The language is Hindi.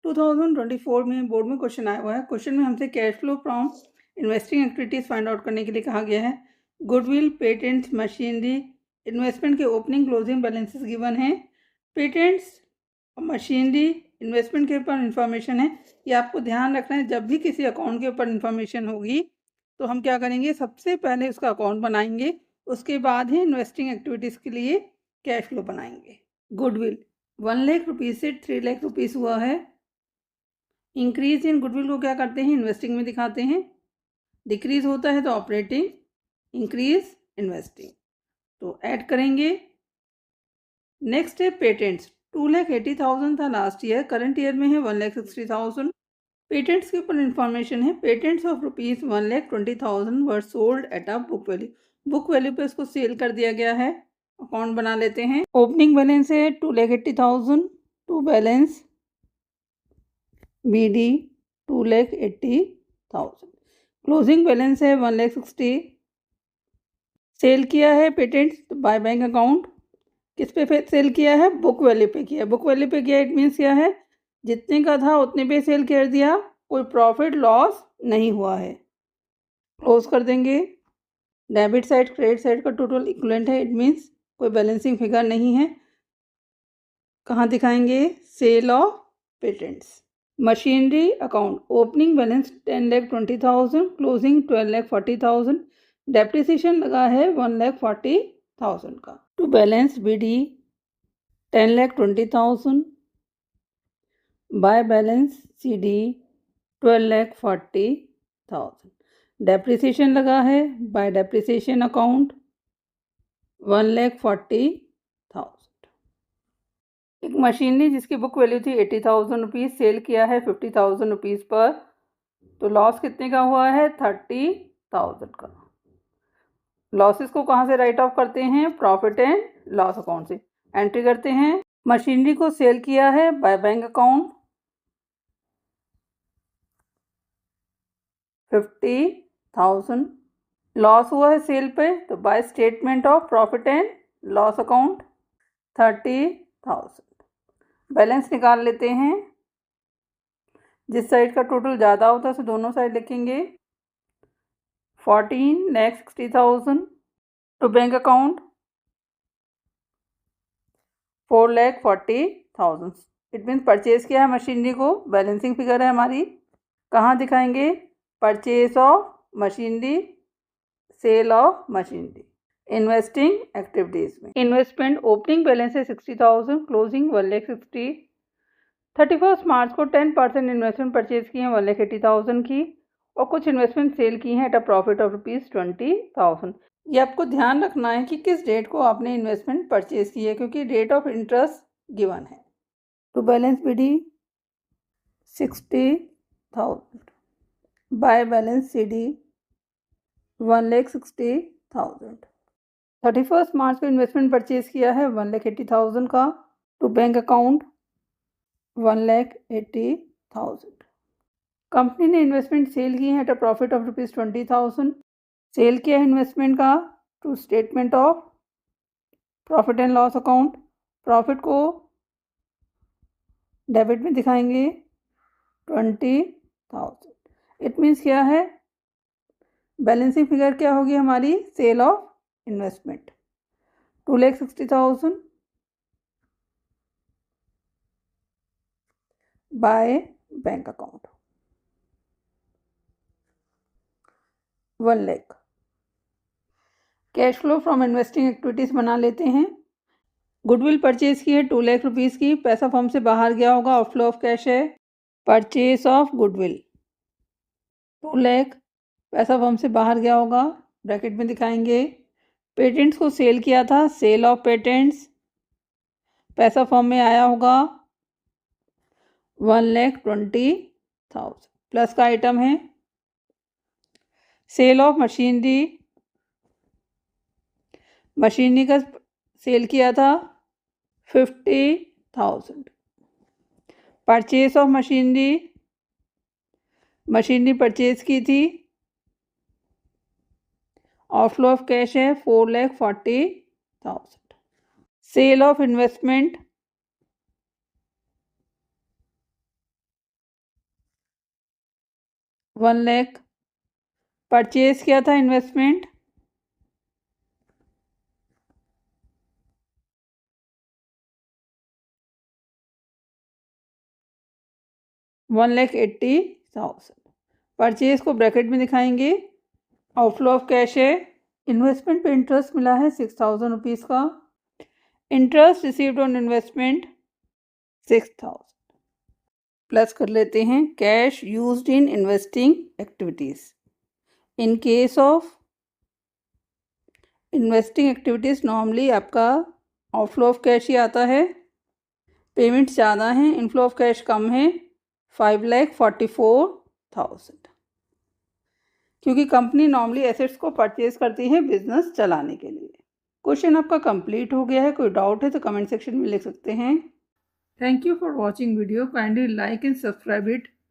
2024 में बोर्ड में क्वेश्चन आया हुआ है। क्वेश्चन में हमसे cash flow from investing activities find out करने के लिए कहा गया है। गुडविल, पेटेंट्स, मशीनरी, इन्वेस्टमेंट के ओपनिंग क्लोजिंग बैलेंसेस गिवन है। पेटेंट्स, मशीनरी, इन्वेस्टमेंट के ऊपर इंफॉर्मेशन है। ये आपको ध्यान रखना है, जब भी किसी अकाउंट के ऊपर इंफॉर्मेशन होगी तो हम क्या करेंगे, सबसे पहले उसका अकाउंट बनाएंगे, उसके बाद ही इन्वेस्टिंग एक्टिविटीज़ के लिए कैश फ्लो बनाएंगे। गुडविल 1 लाख रुपीज़ से 3 लाख रुपीज़ हुआ है। इंक्रीज इन गुडविल को क्या करते हैं, इन्वेस्टिंग में दिखाते हैं। डिक्रीज होता है तो ऑपरेटिंग, इंक्रीज इन्वेस्टिंग, तो ऐड करेंगे। नेक्स्ट है पेटेंट्स, 2,80,000 था लास्ट ईयर, करंट ईयर में है 1,60,000। पेटेंट्स के ऊपर इंफॉर्मेशन है। Patents of rupees 1,20,000 were sold at a book value. Book value पे उसको सेल कर दिया गया है। अकाउंट बना लेते हैं। ओपनिंग बैलेंस है 2,80,000, to balance BD 2,80,000, closing balance है 1,60,000। सेल किया है पेटेंट्स बाय बैंक अकाउंट, किस पे सेल किया है, बुक वैल्यू पे किया। बुक वैल्यू पे किया इट मीन्स क्या है, जितने का था उतने पे सेल कर दिया, कोई प्रॉफिट लॉस नहीं हुआ है। क्लोज कर देंगे। डेबिट साइड क्रेडिट साइड का टोटल इक्विवेलेंट है, इट मीन्स कोई बैलेंसिंग फिगर नहीं है। कहाँ दिखाएंगे, sale of patents. Machinery account, opening balance 10,20,000, closing 12,40,000, depreciation लगा है 1,40,000 का। To balance BD 10,20,000, by balance CD 12,40,000, depreciation लगा है बाय डेप्रिसिएशन अकाउंट 1,40,000। एक मशीनरी जिसकी बुक वैल्यू थी 80,000 रुपीज़, सेल किया है 50,000 रुपीज़ पर, तो लॉस कितने का हुआ है, 30,000 का। लॉसेस को कहाँ से राइट ऑफ करते हैं, प्रॉफिट एंड लॉस अकाउंट से एंट्री करते हैं। मशीनरी को सेल किया है बाय बैंक अकाउंट 50,000, लॉस हुआ है सेल पे, तो by statement of profit and loss account 30,000। Balance निकाल लेते हैं। जिस साइड का टोटल ज़्यादा होता है उसे दोनों साइड लिखेंगे। 14,60,000 to bank account 4,40,000। It means purchase किया है मशीनरी को, बैलेंसिंग फिगर है हमारी। कहाँ दिखाएंगे, purchase of machinery, sale of machinery. Investing activities में इन्वेस्टमेंट, ओपनिंग बैलेंस है 60,000, क्लोजिंग 1,60,000। 31 मार्च को 10% इन्वेस्टमेंट परचेज की हैं 1,80,000 की, और कुछ इन्वेस्टमेंट सेल की हैं एट अ प्रॉफिट ऑफ ₹20,000। ये आपको ध्यान रखना है कि किस डेट को आपने इन्वेस्टमेंट परचेज की है, क्योंकि रेट ऑफ इंटरेस्ट गिवन है। To balance BD 60,000, by balance CD 1,60,000। 31 मार्च को इन्वेस्टमेंट परचेज किया है 1,80,000 का, टू बैंक अकाउंट 1,80,000। कंपनी ने इन्वेस्टमेंट सेल की है at a profit of ₹20,000। Sale किया है इन्वेस्टमेंट का, to statement of profit and loss account. Profit को डेबिट में दिखाएंगे 20,000। इट मीन्स क्या है, बैलेंसिंग फिगर क्या होगी हमारी, sale of investment 2,60,000 by bank account 1 lakh. Cash flow from investing activities बना लेते हैं। गुडविल परचेज की है 2 लाख रुपीज़ की, पैसा फर्म से बाहर गया होगा, आउटफ्लो ऑफ कैश है। परचेज ऑफ गुडविल 2 लाख, पैसा फर्म से बाहर गया होगा, ब्रैकेट में दिखाएंगे। पेटेंट्स को सेल किया था, सेल ऑफ पेटेंट्स, पैसा फर्म में आया होगा 1,20,000, प्लस का आइटम है। सेल ऑफ मशीनरी, मशीनरी का सेल किया था 50,000। Purchase of machinery, machinery purchase की थी, आउटफ्लो ऑफ कैश है 4,40,000। Sale of investment, 1 lakh. Purchase किया था इन्वेस्टमेंट 1,80,000। परचेज को ब्रैकेट में दिखाएंगे। आउटफ्लो ऑफ कैश है। इन्वेस्टमेंट पे इंटरेस्ट मिला है 6,000 रुपीज़ का। Interest received on investment 6,000 plus कर लेते हैं cash used in investing activities. In case of investing activities normally आपका आउटफ्लो ऑफ कैश ही आता है। पेमेंट ज़्यादा हैं, इनफ्लो ऑफ कैश कम है 5,44,000, क्योंकि कंपनी नॉर्मली एसेट्स को परचेज करती है बिजनेस चलाने के लिए। क्वेश्चन आपका कंप्लीट हो गया है। कोई डाउट है तो कमेंट सेक्शन में लिख सकते हैं। Thank you for watching video. Kindly like and subscribe it